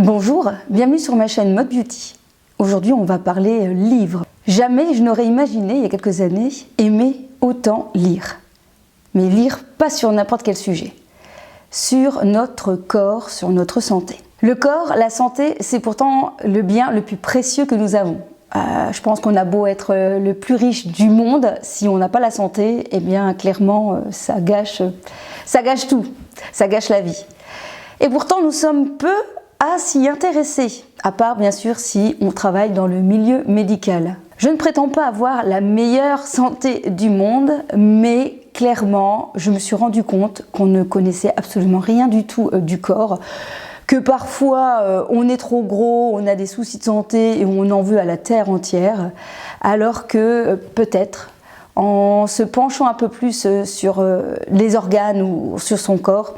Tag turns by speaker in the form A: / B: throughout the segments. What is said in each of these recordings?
A: Bonjour, bienvenue sur ma chaîne Mode Beauty. Aujourd'hui on va parler livres. Jamais je n'aurais imaginé il y a quelques années aimer autant lire. Mais lire pas sur n'importe quel sujet. Sur notre corps, sur notre santé. Le corps, la santé, c'est pourtant le bien le plus précieux que nous avons. Je pense qu'on a beau être le plus riche du monde, si on n'a pas la santé, eh bien clairement ça gâche tout, ça gâche la vie. Et pourtant nous sommes peu à s'y intéresser, à part bien sûr si on travaille dans le milieu médical. Je ne prétends pas avoir la meilleure santé du monde, mais clairement je me suis rendu compte qu'on ne connaissait absolument rien du tout du corps, que parfois on est trop gros, on a des soucis de santé et on en veut à la terre entière, alors que peut-être en se penchant un peu plus sur les organes ou sur son corps,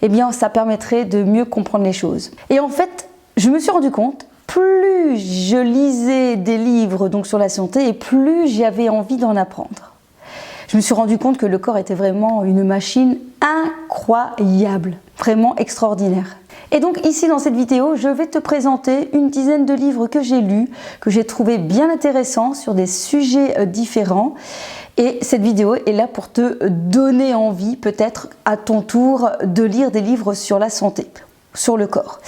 A: eh bien ça permettrait de mieux comprendre les choses. Et en fait, je me suis rendu compte, plus je lisais des livres donc sur la santé, et plus j'avais envie d'en apprendre. Je me suis rendu compte que le corps était vraiment une machine incroyable, vraiment extraordinaire. Et donc ici dans cette vidéo, je vais te présenter une dizaine de livres que j'ai lus, que j'ai trouvé bien intéressants sur des sujets différents. Et cette vidéo est là pour te donner envie, peut-être à ton tour, de lire des livres sur la santé, sur le corps.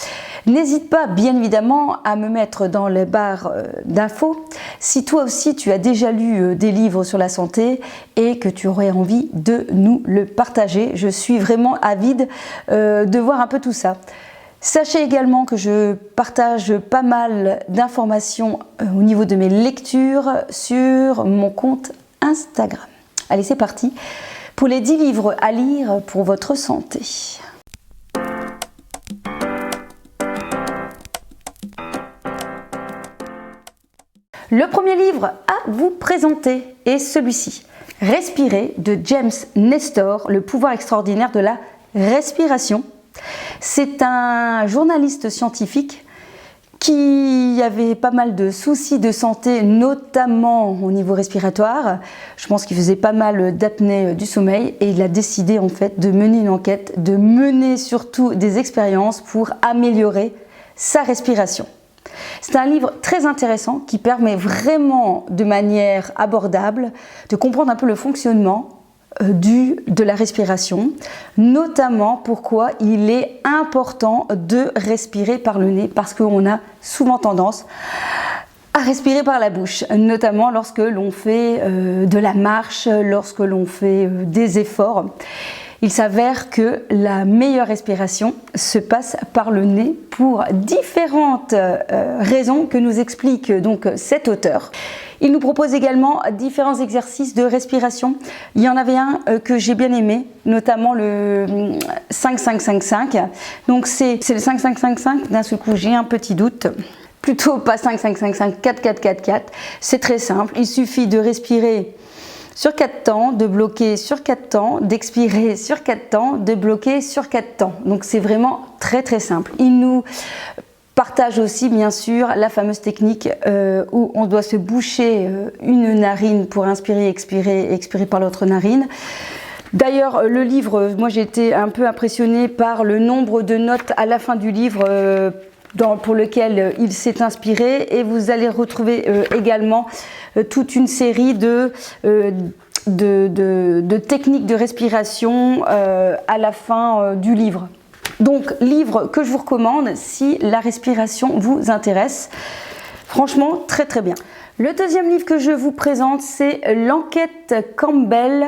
A: N'hésite pas bien évidemment à me mettre dans les barres d'infos si toi aussi tu as déjà lu des livres sur la santé et que tu aurais envie de nous le partager. Je suis vraiment avide de voir un peu tout ça. Sachez également que je partage pas mal d'informations au niveau de mes lectures sur mon compte Instagram. Allez, c'est parti pour les 10 livres à lire pour votre santé. Le premier livre à vous présenter est celui-ci, Respirer de James Nestor, le pouvoir extraordinaire de la respiration. C'est un journaliste scientifique qui avait pas mal de soucis de santé, notamment au niveau respiratoire. Je pense qu'il faisait pas mal d'apnée du sommeil et il a décidé en fait de mener une enquête, de mener surtout des expériences pour améliorer sa respiration. C'est un livre très intéressant qui permet vraiment de manière abordable de comprendre un peu le fonctionnement de la respiration, notamment pourquoi il est important de respirer par le nez, parce qu'on a souvent tendance à respirer par la bouche, notamment lorsque l'on fait de la marche, lorsque l'on fait des efforts. Il s'avère que la meilleure respiration se passe par le nez pour différentes raisons que nous explique donc cet auteur. Il nous propose également différents exercices de respiration. Il y en avait un que j'ai bien aimé, notamment le 5-5-5-5. Donc c'est le 5-5-5-5, d'un seul coup j'ai un petit doute. Plutôt pas 5-5-5-5, 4-4-4-4. C'est très simple, il suffit de respirer sur 4 temps, de bloquer sur 4 temps, d'expirer sur 4 temps, de bloquer sur 4 temps. Donc c'est vraiment très très simple. Il nous partage aussi bien sûr la fameuse technique où on doit se boucher une narine pour inspirer, expirer, expirer par l'autre narine. D'ailleurs le livre, moi j'ai été un peu impressionnée par le nombre de notes à la fin du livre pour lequel il s'est inspiré, et vous allez retrouver également toute une série de techniques de respiration à la fin du livre. Donc livre que je vous recommande si la respiration vous intéresse. Franchement très très bien. Le deuxième livre que je vous présente, c'est L'enquête Campbell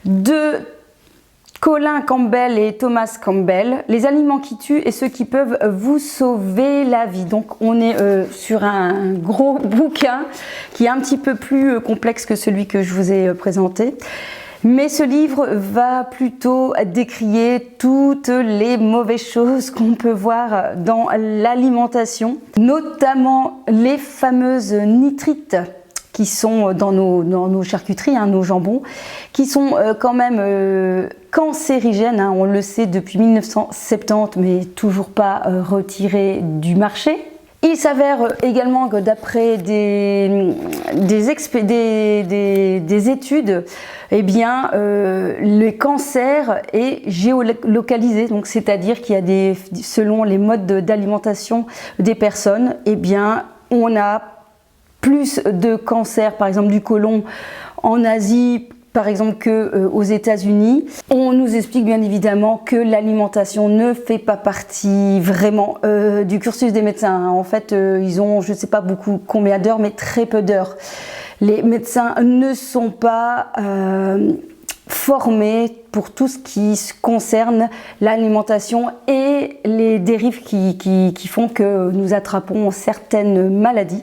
A: de Colin Campbell et Thomas Campbell, les aliments qui tuent et ceux qui peuvent vous sauver la vie. Donc on est sur un gros bouquin qui est un petit peu plus complexe que celui que je vous ai présenté. Mais ce livre va plutôt décrier toutes les mauvaises choses qu'on peut voir dans l'alimentation, notamment les fameuses nitrites qui sont dans nos charcuteries, nos jambons, qui sont quand même cancérigènes, on le sait depuis 1970, mais toujours pas retirés du marché. Il s'avère également que d'après des études, eh bien, le cancer est géolocalisé, donc c'est-à-dire qu'il y a selon les modes d'alimentation des personnes, eh bien, on a plus de cancer, par exemple du côlon, en Asie, par exemple, qu'aux États-Unis. On nous explique bien évidemment que l'alimentation ne fait pas partie vraiment du cursus des médecins. En fait, ils ont, je ne sais pas combien d'heures, mais très peu d'heures. Les médecins ne sont pas formés pour tout ce qui concerne l'alimentation et les dérives qui font que nous attrapons certaines maladies.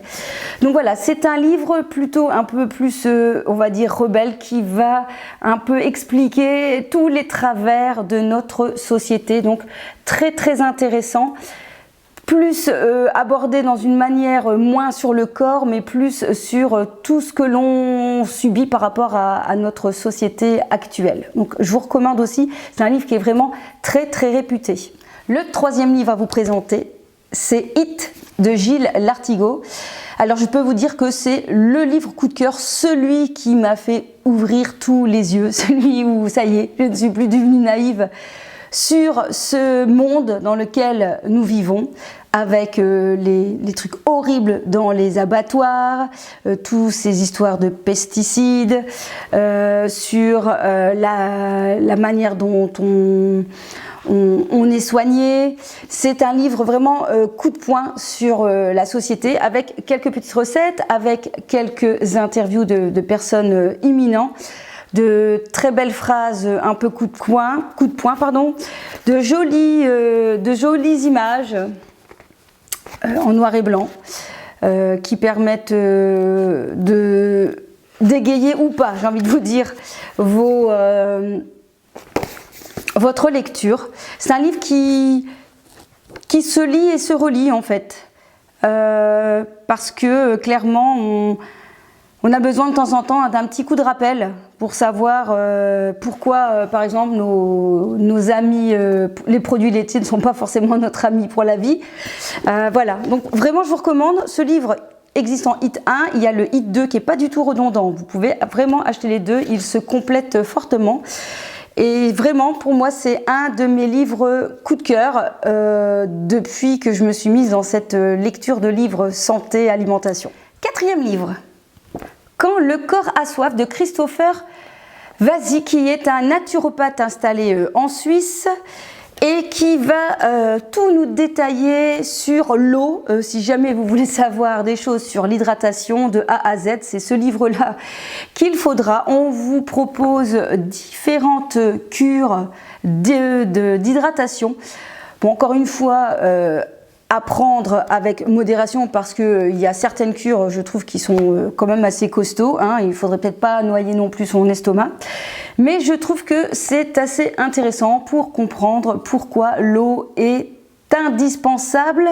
A: Donc voilà, c'est un livre plutôt un peu plus, on va dire, rebelle, qui va un peu expliquer tous les travers de notre société. Donc très très intéressant. Plus abordé dans une manière moins sur le corps, mais plus sur tout ce que l'on subit par rapport à notre société actuelle. Donc je vous recommande aussi, c'est un livre qui est vraiment très très réputé. Le troisième livre à vous présenter, c'est It de Gilles Lartigot. Alors je peux vous dire que c'est le livre coup de cœur, celui qui m'a fait ouvrir tous les yeux, celui où ça y est, je ne suis plus devenue naïve sur ce monde dans lequel nous vivons, avec les trucs horribles dans les abattoirs, toutes ces histoires de pesticides, sur la manière dont on est soigné. C'est un livre vraiment coup de poing sur la société, avec quelques petites recettes, avec quelques interviews de personnes imminentes, de très belles phrases un peu coup de poing, de jolies images en noir et blanc qui permettent de d'égayer ou pas, j'ai envie de vous dire, votre lecture. C'est un livre qui se lit et se relit en fait, parce que clairement on a besoin de temps en temps d'un petit coup de rappel pour savoir pourquoi, par exemple, nos amis, les produits laitiers ne sont pas forcément notre ami pour la vie. Voilà, donc vraiment je vous recommande ce livre. Existe en It 1, il y a le It 2 qui n'est pas du tout redondant. Vous pouvez vraiment acheter les deux, ils se complètent fortement. Et vraiment, pour moi, c'est un de mes livres coup de cœur depuis que je me suis mise dans cette lecture de livres santé, alimentation. Quatrième livre. Quand le corps a soif de Christopher Vasi, qui est un naturopathe installé en Suisse et qui va tout nous détailler sur l'eau. Si jamais vous voulez savoir des choses sur l'hydratation de A à Z, c'est ce livre-là qu'il faudra. On vous propose différentes cures d'hydratation. Bon, encore une fois, à prendre avec modération, parce qu'il y a certaines cures, je trouve, qui sont quand même assez costauds, hein. Il ne faudrait peut-être pas noyer non plus son estomac. Mais je trouve que c'est assez intéressant pour comprendre pourquoi l'eau est indispensable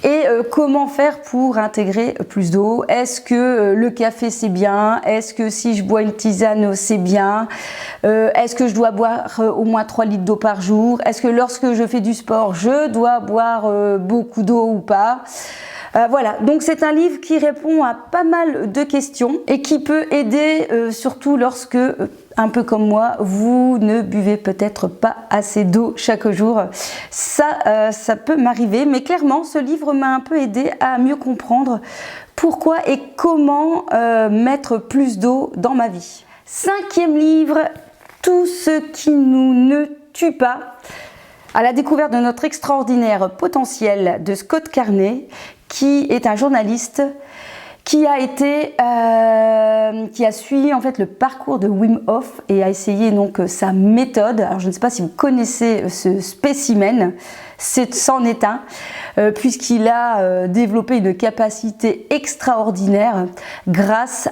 A: et comment faire pour intégrer plus d'eau. Est-ce que le café c'est bien? Est-ce que si je bois une tisane c'est bien? Est-ce que je dois boire au moins 3 litres d'eau par jour? Est-ce que lorsque je fais du sport je dois boire beaucoup d'eau ou pas? Voilà, donc c'est un livre qui répond à pas mal de questions et qui peut aider surtout lorsque, un peu comme moi, vous ne buvez peut-être pas assez d'eau chaque jour. Ça peut m'arriver, mais clairement ce livre m'a un peu aidé à mieux comprendre pourquoi et comment mettre plus d'eau dans ma vie. Cinquième livre, Tout ce qui nous ne tue pas, à la découverte de notre extraordinaire potentiel, de Scott Carney, qui est un journaliste qui a suivi en fait le parcours de Wim Hof et a essayé donc sa méthode. Alors je ne sais pas si vous connaissez ce spécimen, c'en est un, puisqu'il a développé une capacité extraordinaire grâce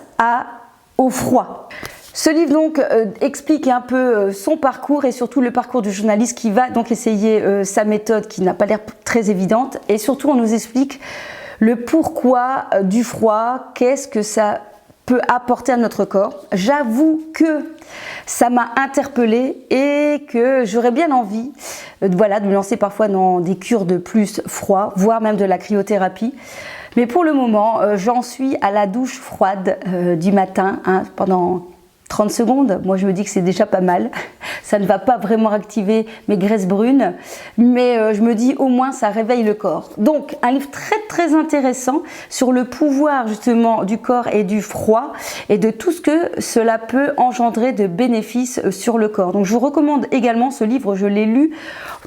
A: au froid. Ce livre donc explique un peu son parcours et surtout le parcours du journaliste qui va donc essayer sa méthode qui n'a pas l'air très évidente, et surtout on nous explique le pourquoi du froid, qu'est-ce que ça peut apporter à notre corps. J'avoue que ça m'a interpellée et que j'aurais bien envie voilà, de me lancer parfois dans des cures de plus froid, voire même de la cryothérapie. Mais pour le moment, j'en suis à la douche froide du matin pendant 30 secondes. Moi, je me dis que c'est déjà pas mal. Ça ne va pas vraiment activer mes graisses brunes, mais je me dis au moins ça réveille le corps. Donc, un livre très intéressant sur le pouvoir justement du corps et du froid et de tout ce que cela peut engendrer de bénéfices sur le corps. Donc, je vous recommande également ce livre. Je l'ai lu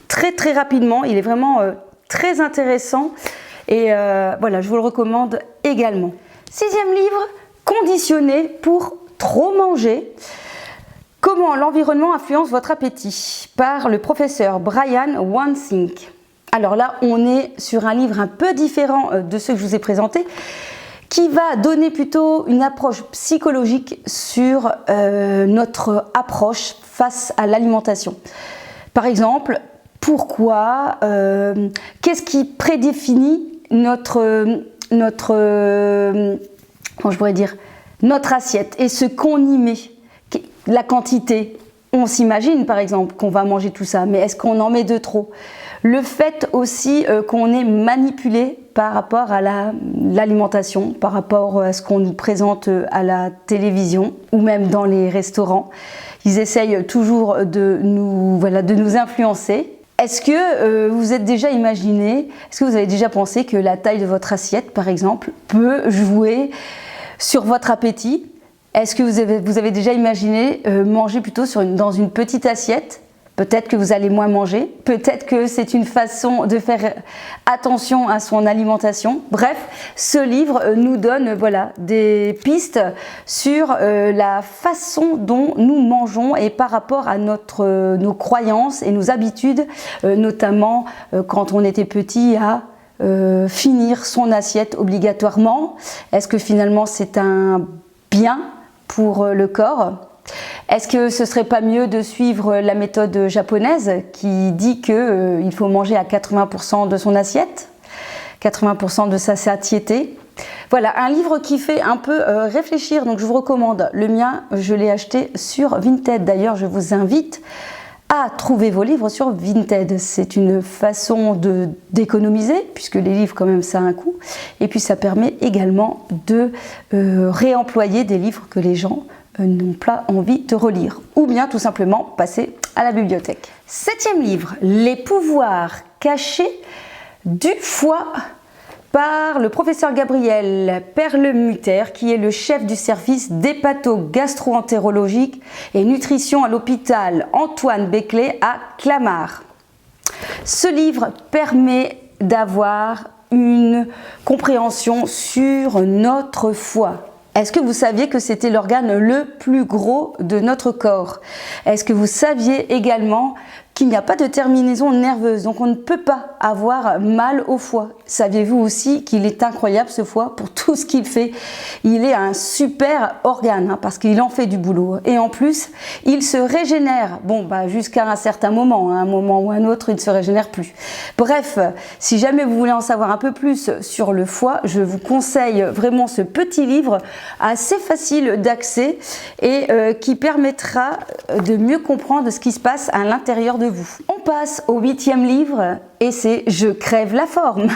A: très rapidement. Il est vraiment très intéressant et voilà, je vous le recommande également. 6e livre, Conditionné pour trop manger. Comment l'environnement influence votre appétit, par le professeur Brian Wansink. Alors là, on est sur un livre un peu différent de ceux que je vous ai présentés, qui va donner plutôt une approche psychologique sur notre approche face à l'alimentation. Par exemple, pourquoi, qu'est-ce qui prédéfinit notre assiette et ce qu'on y met. La quantité, on s'imagine par exemple qu'on va manger tout ça, mais est-ce qu'on en met de trop? Le fait aussi qu'on est manipulé par rapport à l'alimentation, par rapport à ce qu'on nous présente à la télévision ou même dans les restaurants. Ils essayent toujours de nous influencer. Est-ce que vous êtes déjà imaginé, est-ce que vous avez déjà pensé que la taille de votre assiette par exemple peut jouer sur votre appétit? Est-ce que vous avez déjà imaginé manger plutôt dans une petite assiette? Peut-être que vous allez moins manger, peut-être que c'est une façon de faire attention à son alimentation. Bref, ce livre nous donne des pistes sur la façon dont nous mangeons et par rapport à nos croyances et nos habitudes, notamment quand on était petit à finir son assiette obligatoirement. Est-ce que finalement c'est un bien pour le corps? Est-ce que ce serait pas mieux de suivre la méthode japonaise qui dit qu'il faut manger à 80% de son assiette, 80% de sa satiété? Voilà, un livre qui fait un peu réfléchir, donc je vous recommande. Le mien, je l'ai acheté sur Vinted. D'ailleurs, je vous invite à trouver vos livres sur Vinted. C'est une façon d'économiser, puisque les livres quand même ça a un coût, et puis ça permet également de réemployer des livres que les gens n'ont pas envie de relire, ou bien tout simplement passer à la bibliothèque. 7e livre, Les pouvoirs cachés du foie, par le professeur Gabriel Perlemutter, qui est le chef du service d'hépato-gastro-entérologique et nutrition à l'hôpital Antoine Beclet à Clamart. Ce livre permet d'avoir une compréhension sur notre foie. Est-ce que vous saviez que c'était l'organe le plus gros de notre corps? Est-ce que vous saviez également qu'il n'y a pas de terminaison nerveuse, donc on ne peut pas avoir mal au foie? Saviez-vous aussi qu'il est incroyable ce foie pour tout ce qu'il fait? Il est un super organe parce qu'il en fait du boulot et en plus il se régénère, jusqu'à un certain moment, un moment ou un autre il ne se régénère plus. Bref, si jamais vous voulez en savoir un peu plus sur le foie, je vous conseille vraiment ce petit livre assez facile d'accès et qui permettra de mieux comprendre ce qui se passe à l'intérieur de vous. On passe au 8e livre et c'est Je crève la forme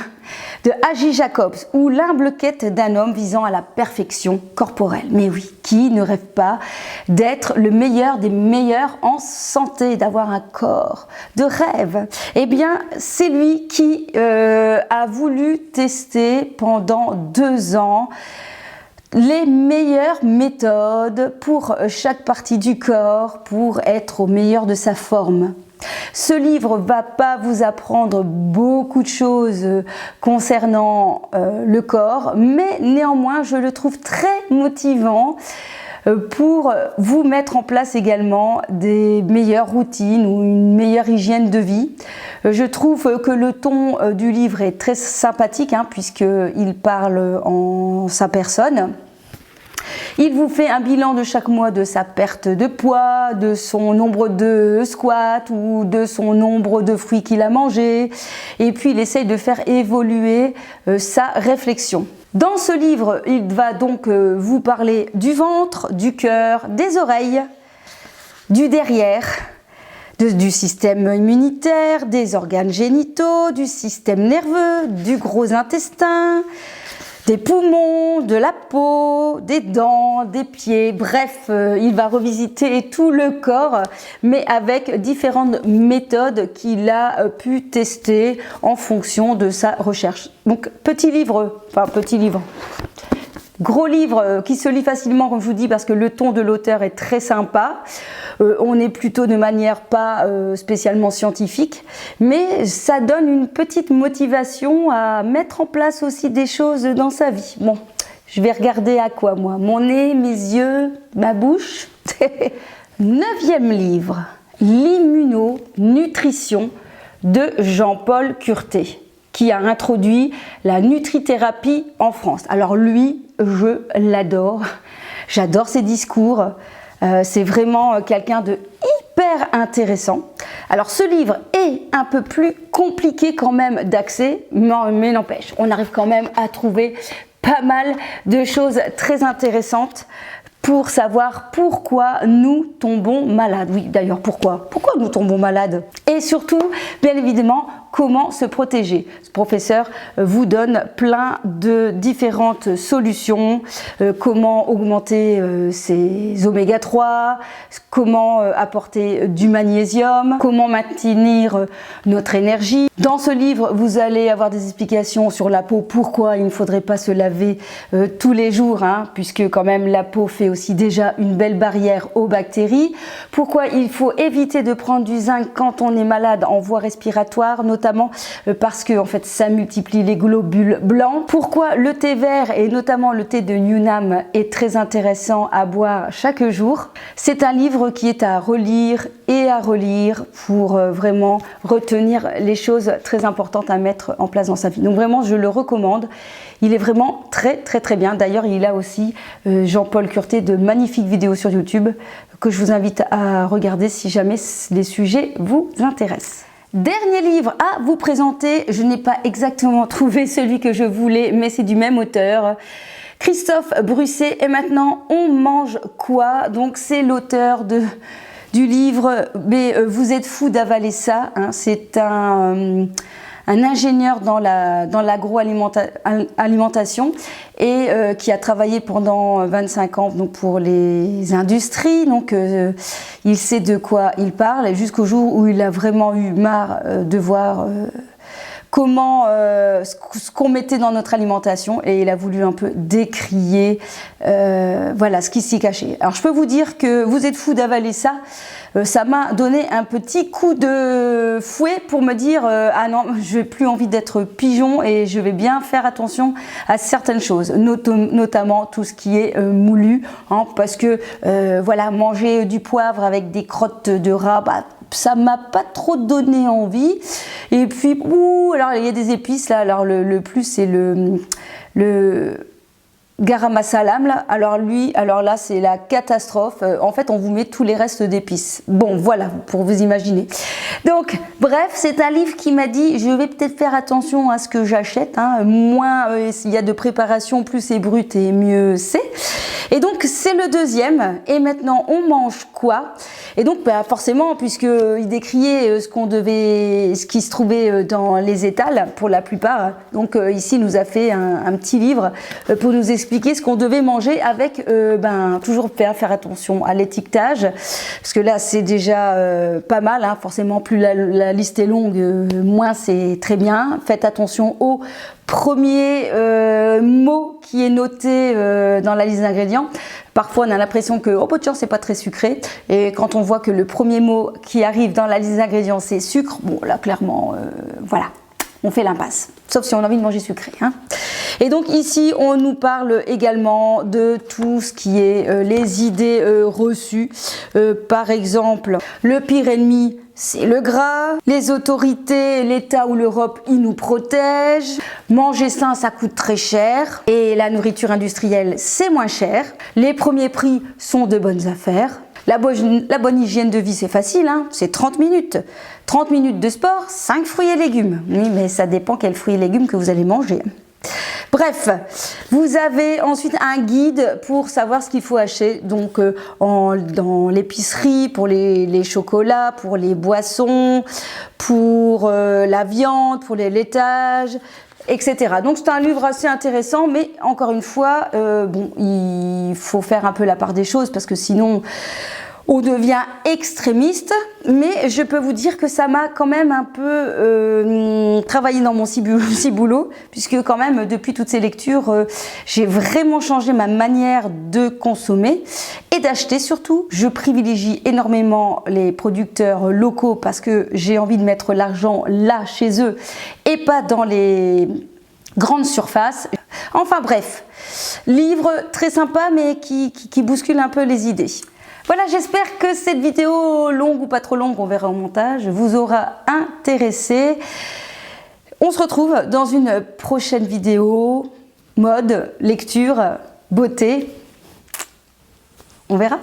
A: de Agi Jacobs, ou l'humble quête d'un homme visant à la perfection corporelle. Mais oui, qui ne rêve pas d'être le meilleur des meilleurs en santé, d'avoir un corps de rêve? Eh bien, c'est lui qui a voulu tester pendant 2 ans les meilleures méthodes pour chaque partie du corps pour être au meilleur de sa forme. Ce livre va pas vous apprendre beaucoup de choses concernant le corps, mais néanmoins je le trouve très motivant pour vous mettre en place également des meilleures routines ou une meilleure hygiène de vie. Je trouve que le ton du livre est très sympathique puisqu'il parle en sa personne. Il vous fait un bilan de chaque mois de sa perte de poids, de son nombre de squats ou de son nombre de fruits qu'il a mangé. Et puis il essaye de faire évoluer sa réflexion. Dans ce livre, il va donc vous parler du ventre, du cœur, des oreilles, du derrière, du système immunitaire, des organes génitaux, du système nerveux, du gros intestin, des poumons, de la peau, des dents, des pieds, bref, il va revisiter tout le corps, mais avec différentes méthodes qu'il a pu tester en fonction de sa recherche. Donc petit livre, gros livre qui se lit facilement, comme je vous dis, parce que le ton de l'auteur est très sympa. On est plutôt de manière pas spécialement scientifique, mais ça donne une petite motivation à mettre en place aussi des choses dans sa vie. Bon, je vais regarder à quoi moi? Mon nez, mes yeux, ma bouche. 9e livre, l'immunonutrition de Jean-Paul Curtet, qui a introduit la nutrithérapie en France. Alors lui, je l'adore. J'adore ses discours. C'est vraiment quelqu'un de hyper intéressant. Alors ce livre est un peu plus compliqué quand même d'accès, mais n'empêche, on arrive quand même à trouver pas mal de choses très intéressantes pour savoir pourquoi nous tombons malades. Oui, d'ailleurs, pourquoi nous tombons malades? Et surtout, bien évidemment, comment se protéger. Ce professeur vous donne plein de différentes solutions, comment augmenter ses oméga 3, comment apporter du magnésium, comment maintenir notre énergie. Dans ce livre, vous allez avoir des explications sur la peau, pourquoi il ne faudrait pas se laver tous les jours, puisque quand même la peau fait aussi déjà une belle barrière aux bactéries, pourquoi il faut éviter de prendre du zinc quand on est malade en voie respiratoire, notamment parce que en fait ça multiplie les globules blancs. Pourquoi le thé vert et notamment le thé de Yunnan est très intéressant à boire chaque jour. C'est un livre qui est à relire et à relire pour vraiment retenir les choses très importantes à mettre en place dans sa vie. Donc vraiment je le recommande. Il est vraiment très bien. D'ailleurs il a aussi Jean-Paul Curtet de magnifiques vidéos sur YouTube que je vous invite à regarder si jamais les sujets vous intéressent. Dernier livre à vous présenter, je n'ai pas exactement trouvé celui que je voulais, mais c'est du même auteur, Christophe Brusset. Et maintenant, on mange quoi? Donc c'est l'auteur du livre « Mais vous êtes fou d'avaler ça ». C'est un ingénieur dans l'agroalimentation et qui a travaillé pendant 25 ans donc pour les industries. Donc il sait de quoi il parle jusqu'au jour où il a vraiment eu marre de voir comment ce qu'on mettait dans notre alimentation et il a voulu un peu décrier voilà ce qui s'y cachait. Alors je peux vous dire que vous êtes fou d'avaler ça. Ça m'a donné un petit coup de fouet pour me dire ah non, je n'ai plus envie d'être pigeon et je vais bien faire attention à certaines choses, notamment tout ce qui est moulu, parce que voilà, manger du poivre avec des crottes de rat, ça m'a pas trop donné envie. Et puis alors il y a des épices là, alors le plus c'est le garam masala là, alors là c'est la catastrophe. En fait on vous met tous les restes d'épices. Bon voilà, pour vous imaginer. Donc bref, c'est un livre qui m'a dit je vais peut-être faire attention à ce que j'achète, moins il y a de préparation, plus c'est brut et mieux c'est. Et donc c'est le deuxième. Et maintenant on mange quoi? Et donc forcément, puisqu'il décriait ce qui se trouvait dans les étals pour la plupart, donc ici il nous a fait un petit livre pour nous expliquer ce qu'on devait manger avec, toujours faire attention à l'étiquetage, parce que là c'est déjà pas mal, forcément plus la liste est longue, moins c'est très bien. Faites attention au premier mot qui est noté dans la liste d'ingrédients. Parfois on a l'impression que oh tiens c'est pas très sucré, et quand on voit que le premier mot qui arrive dans la liste d'ingrédients c'est sucre, bon là clairement voilà, on fait l'impasse, sauf si on a envie de manger sucré. Et donc ici on nous parle également de tout ce qui est les idées reçues, par exemple le pire ennemi c'est le gras. Les autorités, l'État ou l'Europe, ils nous protègent. Manger sain, ça coûte très cher. Et la nourriture industrielle, c'est moins cher. Les premiers prix sont de bonnes affaires. La bonne hygiène de vie, c'est facile, hein, c'est 30 minutes. 30 minutes de sport, 5 fruits et légumes. Oui, mais ça dépend quels fruits et légumes que vous allez manger. Bref, vous avez ensuite un guide pour savoir ce qu'il faut acheter. Donc, dans l'épicerie, pour les chocolats, pour les boissons, pour la viande, pour les laitages, etc. Donc c'est un livre assez intéressant, mais encore une fois, bon, il faut faire un peu la part des choses parce que sinon on devient extrémiste. Mais je peux vous dire que ça m'a quand même un peu travaillé dans mon ciboulot, puisque quand même depuis toutes ces lectures, j'ai vraiment changé ma manière de consommer et d'acheter surtout. Je privilégie énormément les producteurs locaux parce que j'ai envie de mettre l'argent là, chez eux, et pas dans les grandes surfaces. Enfin bref, livre très sympa mais qui bouscule un peu les idées. Voilà, j'espère que cette vidéo, longue ou pas trop longue, on verra au montage, vous aura intéressé. On se retrouve dans une prochaine vidéo, mode, lecture, beauté. On verra.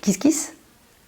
A: Kiss kiss.